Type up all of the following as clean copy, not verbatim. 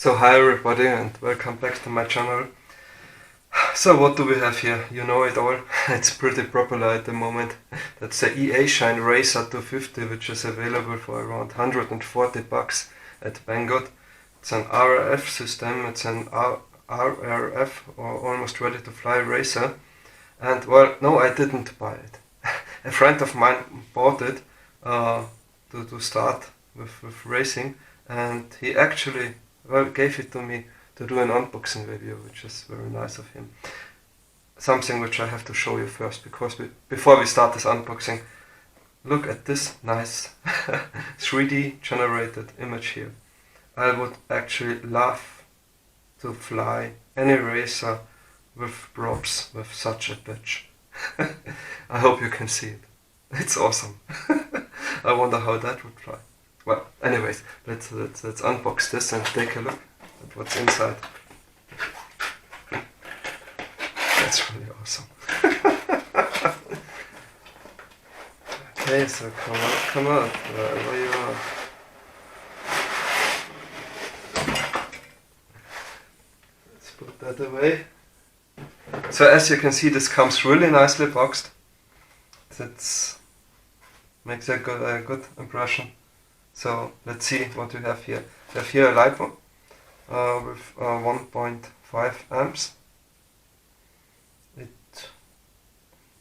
So hi everybody and welcome back to my channel. So what do we have here? You know it all. It's pretty popular at the moment. That's the Eachine Racer 250, which is available for around 140 bucks at Banggood. It's an RRF system. It's an RRF, or almost ready to fly racer. And well, no, I didn't buy it. A friend of mine bought it to start with racing, and he actually gave it to me to do an unboxing video, which is very nice of him. Something which I have to show you first, because before we start this unboxing, look at this nice 3D generated image here. I would actually love to fly any racer with props with such a bitch. I hope you can see it. It's awesome. I wonder how that would fly. Well, anyways, let's unbox this and take a look at what's inside. That's really awesome. Okay, so come out, wherever you are. Let's put that away. So as you can see, this comes really nicely boxed. That makes a good impression. So let's see what we have here. We have here a LiPo with 1.5 amps.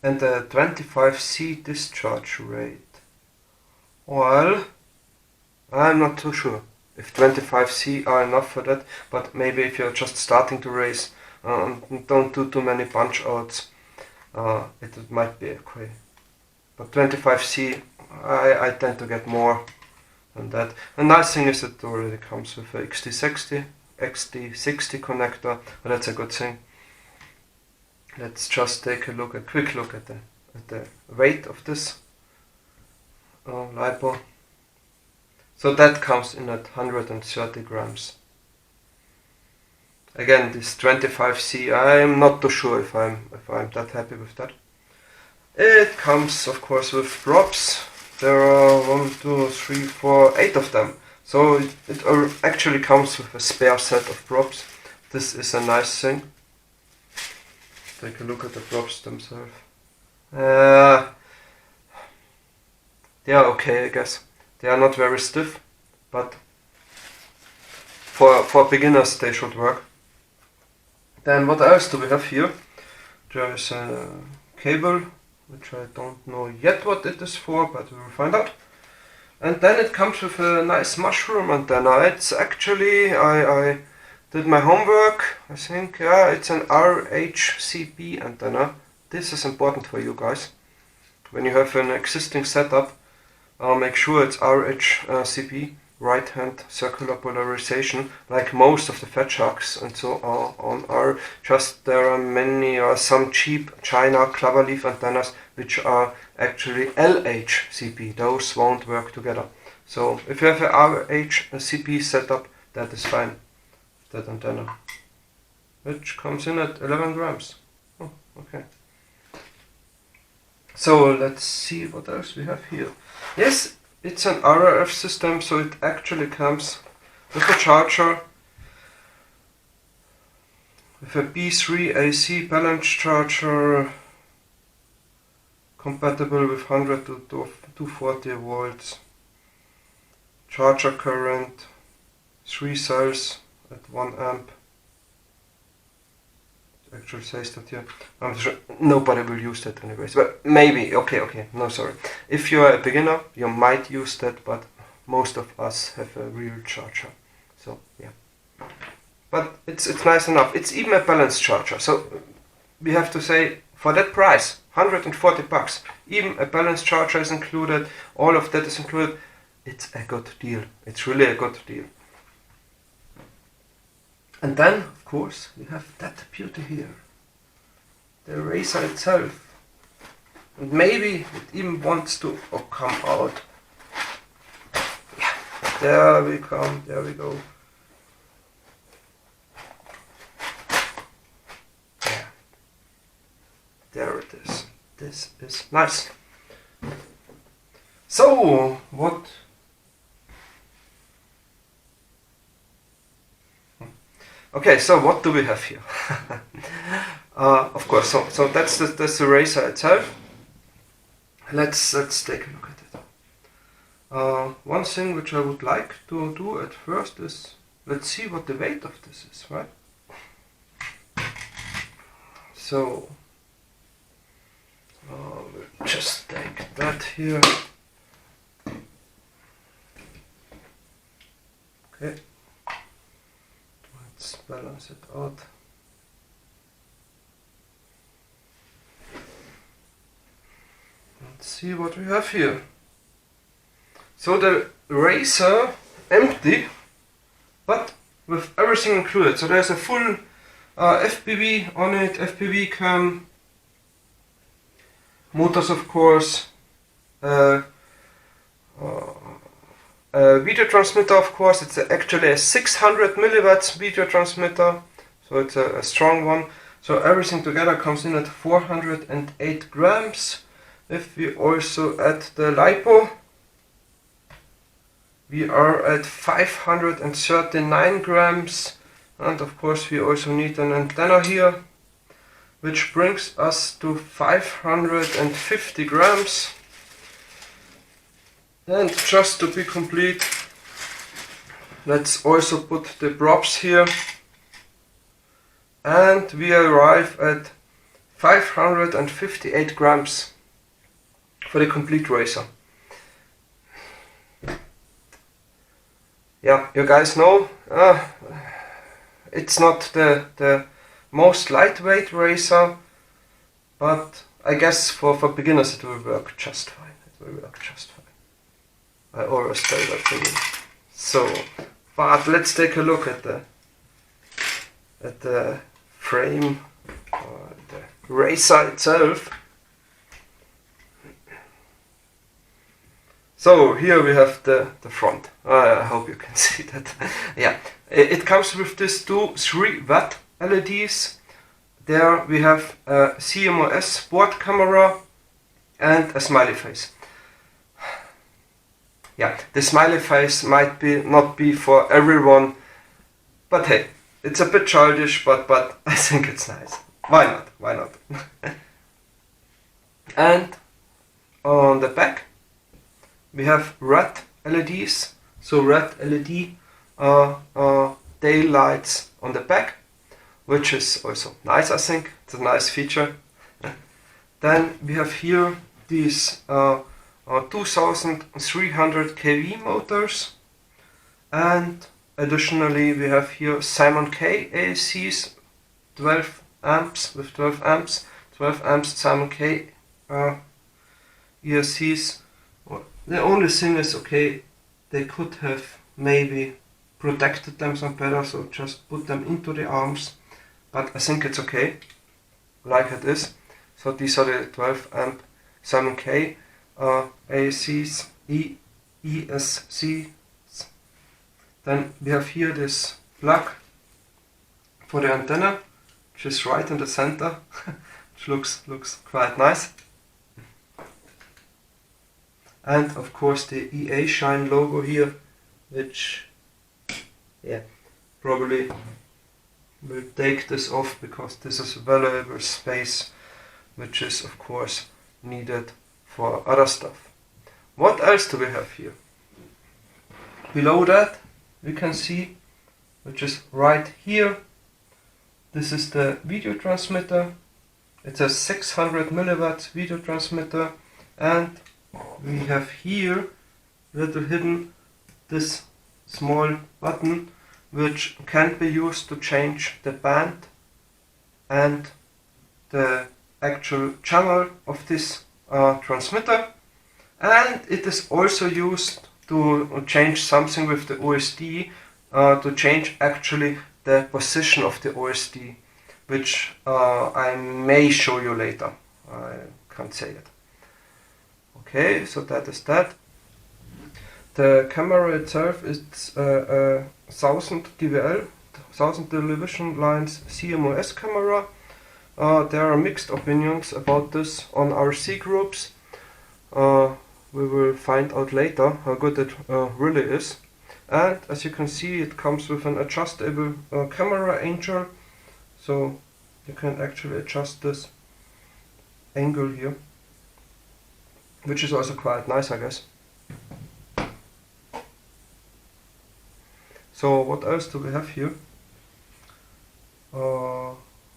And a 25C discharge rate. Well, I'm not too sure if 25C are enough for that, but maybe if you're just starting to race and don't do too many punch outs, it might be okay. But 25C, I tend to get more than that. The nice thing is it already comes with a XT60 connector, but that's a good thing. Let's just take a quick look at the weight of this LiPo. So that comes in at 130 grams. Again, this 25C, I am not too sure if I'm that happy with that. It comes, of course, with props. There are 1, 2, 3, 4, 8 of them. So it actually comes with a spare set of props. This is a nice thing. Take a look at the props themselves. They are okay, I guess. They are not very stiff, but for beginners they should work. Then what else do we have here? There is a cable, which I don't know yet what it is for, but we will find out. And then it comes with a nice mushroom antenna. It's actually, I did my homework, I think. Yeah, it's an RHCP antenna. This is important for you guys. When you have an existing setup, make sure it's RHCP, right hand circular polarization, like most of the Fat Sharks and so on are. Just there are some cheap China cloverleaf antennas which are actually LHCP. Those won't work together. So if you have a RHCP setup, that is fine. That antenna, which comes in at 11 grams. Oh, okay. So let's see what else we have here. Yes, it's an RRF system, so it actually comes with a charger, with a B3 AC balance charger, compatible with 100 to 240 volts, charger current, 3 cells at 1 amp. It actually says that here. I'm sure nobody will use that anyways, but maybe. Okay, no, sorry. If you are a beginner, you might use that, but most of us have a real charger. So yeah, but it's nice enough. It's even a balanced charger. So we have to say, for that price, 140 bucks, even a balanced charger is included. All of that is included. It's a good deal. It's really a good deal. And then, of course, we have that beauty here, the racer itself. And maybe it even wants to come out. Yeah, there we go. Yeah, there it is. This is nice. So, what Okay, so what do we have here? Of course, so that's the eraser itself. Let's take a look at it. One thing which I would like to do at first is, let's see what the weight of this is, right? So we'll just take that here. Okay, let's balance it out. Let's see what we have here. So the eraser empty, but with everything included. So there's a full FPV on it, FPV cam, motors of course, video transmitter of course. It's actually a 600 milliwatts video transmitter, so it's a strong one. So everything together comes in at 408 grams. If we also add the LiPo, we are at 539 grams, and of course we also need an antenna here, which brings us to 550 grams. And just to be complete, let's also put the props here, and we arrive at 558 grams for the complete racer. Yeah, you guys know it's not the most lightweight racer, but I guess for beginners it will work just fine. It will work just fine. I always tell that to you. So, but let's take a look at the frame, or the racer itself. So here we have the front. I hope you can see that. Yeah, it comes with these two 3-watt LEDs. There we have a CMOS board camera and a smiley face. Yeah, the smiley face might not be for everyone, but hey, it's a bit childish, but I think it's nice. Why not? Why not? And on the back we have red LEDs, so red LED taillights on the back, which is also nice, I think. It's a nice feature. Then we have here these 2300 kV motors, and additionally we have here Simon K ACs, 12 amps with 12 amps, 12 amps Simon K ESCs. The only thing is, okay, they could have maybe protected them some better, so just put them into the arms, but I think it's okay like it is. So these are the 12 amp Simon K ACs, ESCs. Then we have here this plug for the antenna, which is right in the center, which looks quite nice. And of course the Eachine logo here, which, yeah, probably will take this off because this is valuable space, which is of course needed for other stuff. What else do we have here? Below that we can see, which is right here, this is the video transmitter. It's a 600 milliwatts video transmitter, and we have here, little hidden, this small button which can be used to change the band and the actual channel of this transmitter, and it is also used to change something with the OSD, to change actually the position of the OSD, which I may show you later. I can't say it. Okay, so that is that. The camera itself is 1000 DVL, 1000 television lines CMOS camera. There are mixed opinions about this on RC groups. We will find out later how good it really is. and as you can see it comes with an adjustable camera angle, so you can actually adjust this angle here, which is also quite nice, I guess. So what else do we have here?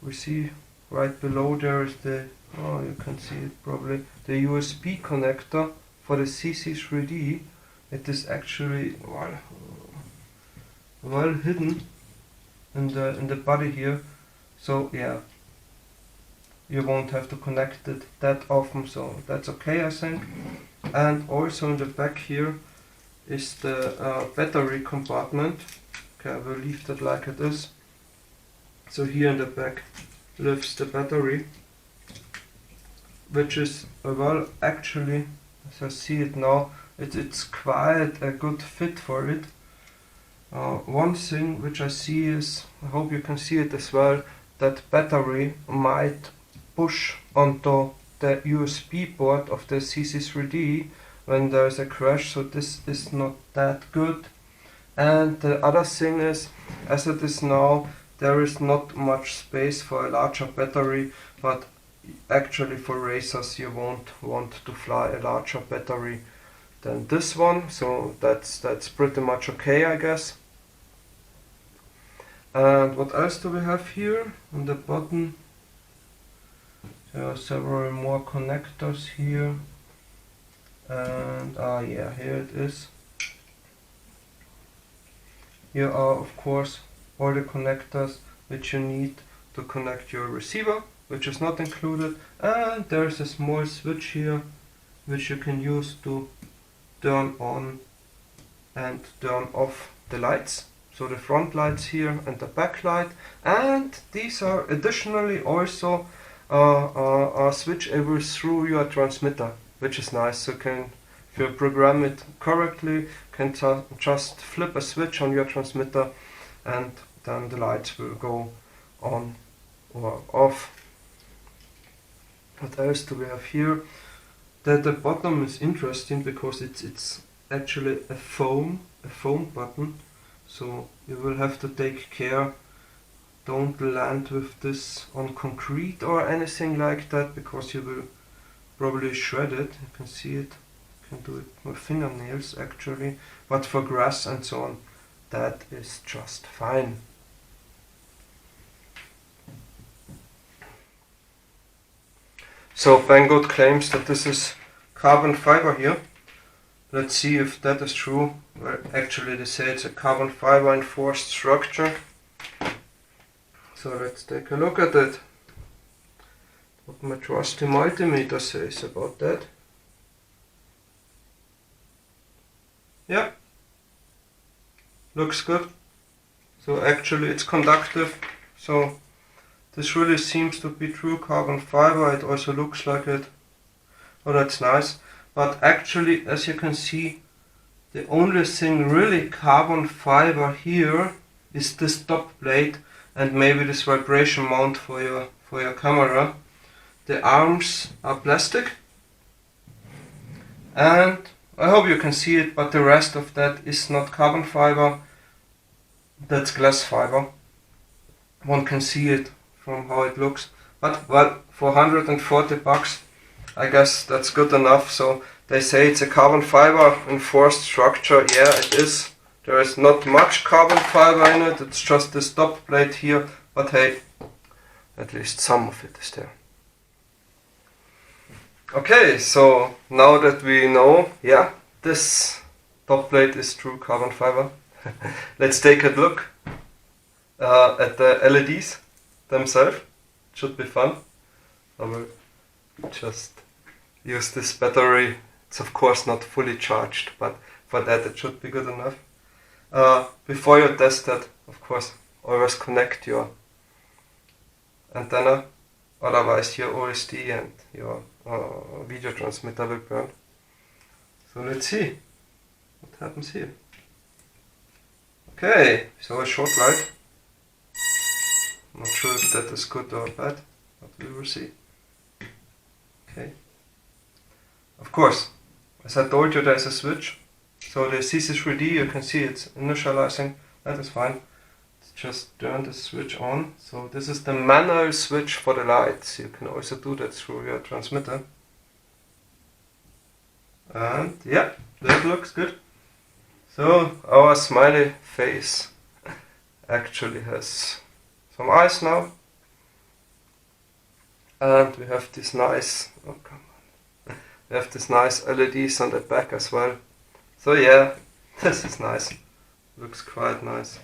We see right below there is the, oh, you can see it probably, the USB connector for the CC3D. It is actually well hidden in the body here, so yeah, you won't have to connect it that often, so that's okay, I think. And also in the back here is the battery compartment. Okay, I will leave that like it is. So here in the back lives the battery, which is, well, actually, as I see it now, it's quite a good fit for it. One thing which I see is, I hope you can see it as well, that battery might push onto the USB port of the CC3D when there is a crash, so this is not that good. And the other thing is, as it is now, there is not much space for a larger battery, but actually for racers you won't want to fly a larger battery than this one, so that's pretty much okay, I guess. And what else do we have here on the bottom? There are several more connectors here, and yeah, here it is. Here are of course all the connectors which you need to connect your receiver, which is not included, and there is a small switch here which you can use to turn on and turn off the lights, so the front lights here and the back light. And these are additionally also switchable through your transmitter, which is nice. So if you program it correctly, can just flip a switch on your transmitter and then the lights will go on or off. What else do we have here? The bottom is interesting because it's actually a foam button, so you will have to take care, don't land with this on concrete or anything like that, because you will probably shred it. You can see it, you can do it with fingernails actually, but for grass and so on, that is just fine. So Banggood claims that this is carbon fiber here. Let's see if that is true. Well, actually they say it's a carbon fiber enforced structure. So let's take a look at it. What my trusty multimeter says about that. Yeah, looks good. So actually it's conductive. So this really seems to be true carbon fiber. It also looks like it. Oh, that's nice. But actually, as you can see, the only thing really carbon fiber here is this top plate and maybe this vibration mount for your camera. The arms are plastic, and I hope you can see it, but the rest of that is not carbon fiber, that's glass fiber. One can see it from how it looks, but well, for 140 bucks, I guess that's good enough. So they say it's a carbon fiber enforced structure. Yeah, it is. There is not much carbon fiber in it, it's just this top plate here, but hey, at least some of it is there. Okay, so now that we know, yeah, this top plate is true carbon fiber, let's take a look at the LEDs themselves. It should be fun. I will just use this battery. It's of course not fully charged, but for that it should be good enough. Before you test that, of course, always connect your antenna, otherwise your OSD and your video transmitter will burn. So let's see what happens here. Okay, so a short light. Not sure if that is good or bad, but we will see. Okay. Of course, as I told you, there is a switch. So the CC3D, you can see it's initializing, that is fine. Let's just turn the switch on. So this is the manual switch for the lights. You can also do that through your transmitter. And yeah, that looks good. So our smiley face actually has some eyes now. And we have this nice, oh come on, we have this nice LEDs on the back as well. So yeah, this is nice, looks quite nice.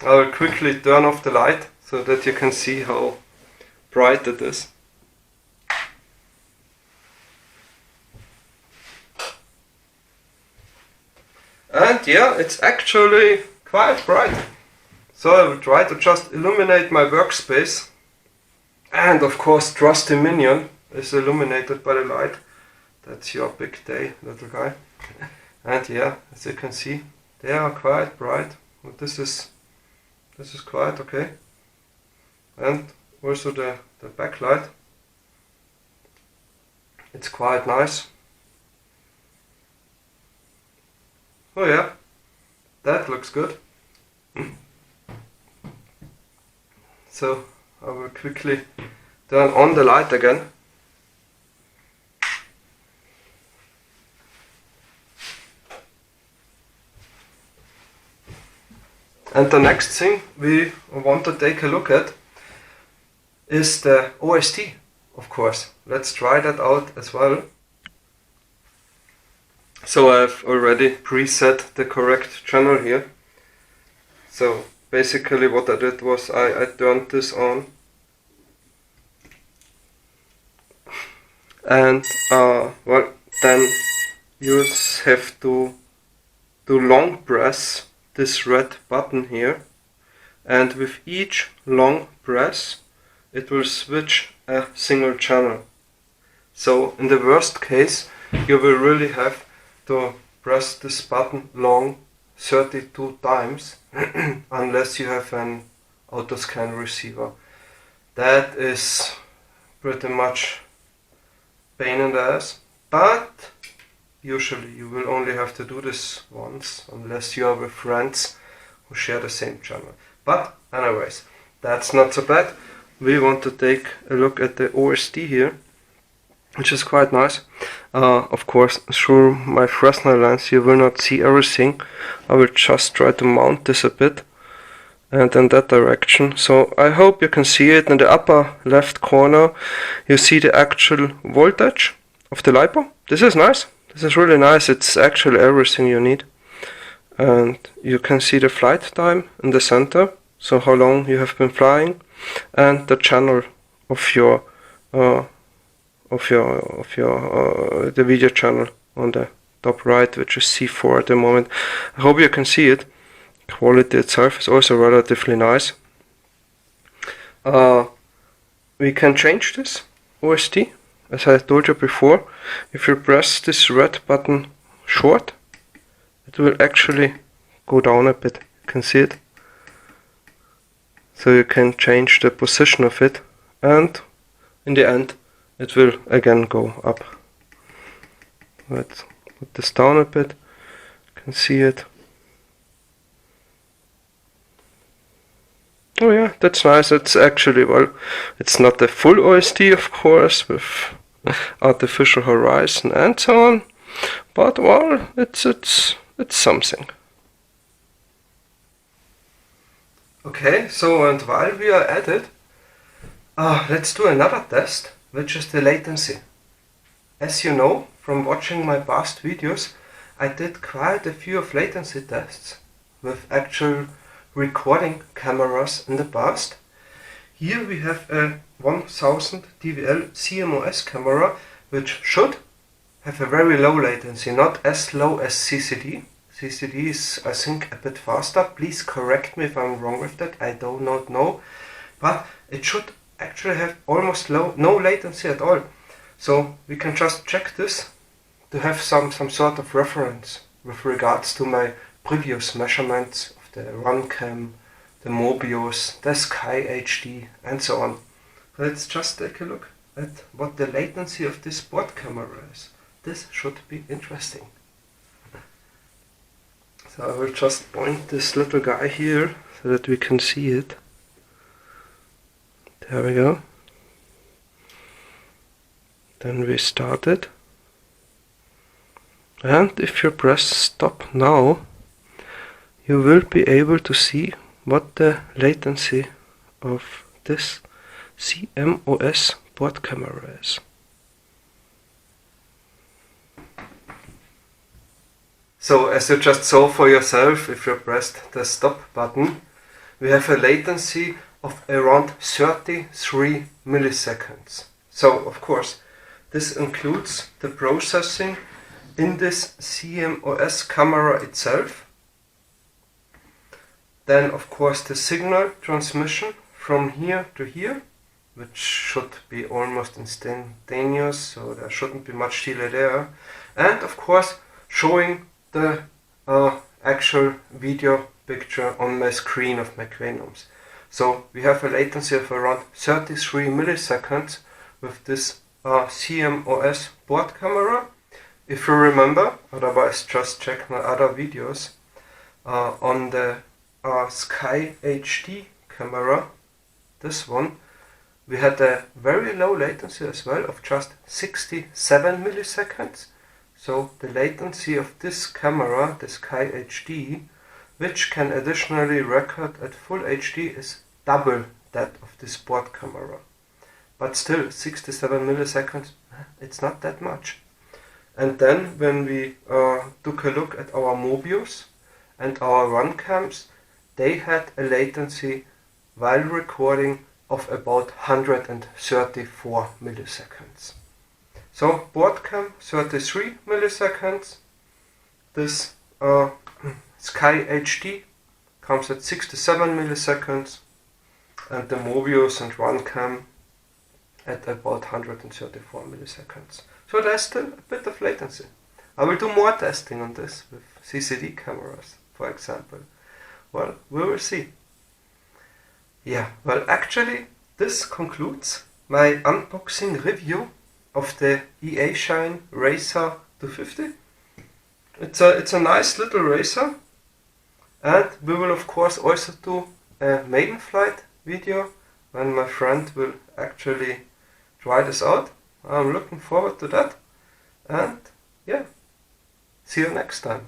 I will quickly turn off the light so that you can see how bright it is. And yeah, it's actually quite bright. So I will try to just illuminate my workspace. And of course Trusty Minion is illuminated by the light. That's your big day, little guy. And yeah, as you can see, they are quite bright. But this is quite okay. And also the backlight. It's quite nice. Oh yeah, that looks good. So I will quickly turn on the light again. And the next thing we want to take a look at is the OST, of course. Let's try that out as well. So I've already preset the correct channel here. So basically what I did was I turned this on. And well, then you have to long press this red button here. And with each long press it will switch a single channel. So in the worst case you will really have to press this button long 32 times unless you have an autoscan receiver. That is pretty much pain in the ass, but usually you will only have to do this once unless you are with friends who share the same channel. But anyways, that's not so bad. We want to take a look at the OST here, which is quite nice. Of course, through my Fresnel lens you will not see everything. I will just try to mount this a bit and in that direction. So I hope you can see it. In the upper left corner you see the actual voltage of the LiPo. This is nice. This is really nice. It's actually everything you need. And you can see the flight time in the center, so how long you have been flying, and the channel of your the video channel on the top right, which is C4 at the moment. I hope you can see it. Quality itself is also relatively nice. We can change this OST, as I told you before. If you press this red button short, it will actually go down a bit. You can see it. So you can change the position of it, and in the end it will again go up. Let's put this down a bit. You can see it. Oh yeah, that's nice. It's actually, well, it's not the full OST of course, with artificial horizon and so on, but well, it's something. Okay, so and while we are at it, let's do another test, which is the latency. As you know from watching my past videos, I did quite a few of latency tests with actual recording cameras in the past. Here we have a 1000 dBl CMOS camera, which should have a very low latency, not as low as CCD. CCD is, I think, a bit faster. Please correct me if I'm wrong with that, I do not know. But it should actually have almost no latency at all. So we can just check this to have some sort of reference with regards to my previous measurements of the RunCam, the Mobius, the Sky HD and so on. Let's just take a look at what the latency of this board camera is. This should be interesting. So I will just point this little guy here so that we can see it. There we go. Then we start it. And if you press stop now, you will be able to see what the latency of this CMOS board camera is. So as you just saw for yourself, if you pressed the stop button, we have a latency of around 33 milliseconds. So of course, this includes the processing in this CMOS camera itself. Then of course the signal transmission from here to here, which should be almost instantaneous, so there shouldn't be much delay there. And of course showing the actual video picture on my screen of my Quanums. So we have a latency of around 33 milliseconds with this CMOS board camera. If you remember, otherwise just check my other videos, on the Sky HD camera, this one, we had a very low latency as well of just 67 milliseconds. So the latency of this camera, the Sky HD, which can additionally record at full HD, is double that of this board camera. But still, 67 milliseconds, it's not that much. And then when we took a look at our Mobius and our run cams, they had a latency while recording of about 134 milliseconds. So board cam 33 milliseconds, this Sky HD comes at 67 milliseconds, and the Mobius and run cam at about 134 milliseconds. So there's still a bit of latency. I will do more testing on this with CCD cameras, for example. Well, we will see. Yeah, well actually this concludes my unboxing review of the Eachine Racer 250. It's a nice little racer, and we will of course also do a maiden flight video when my friend will actually try this out. I'm looking forward to that, and yeah, see you next time.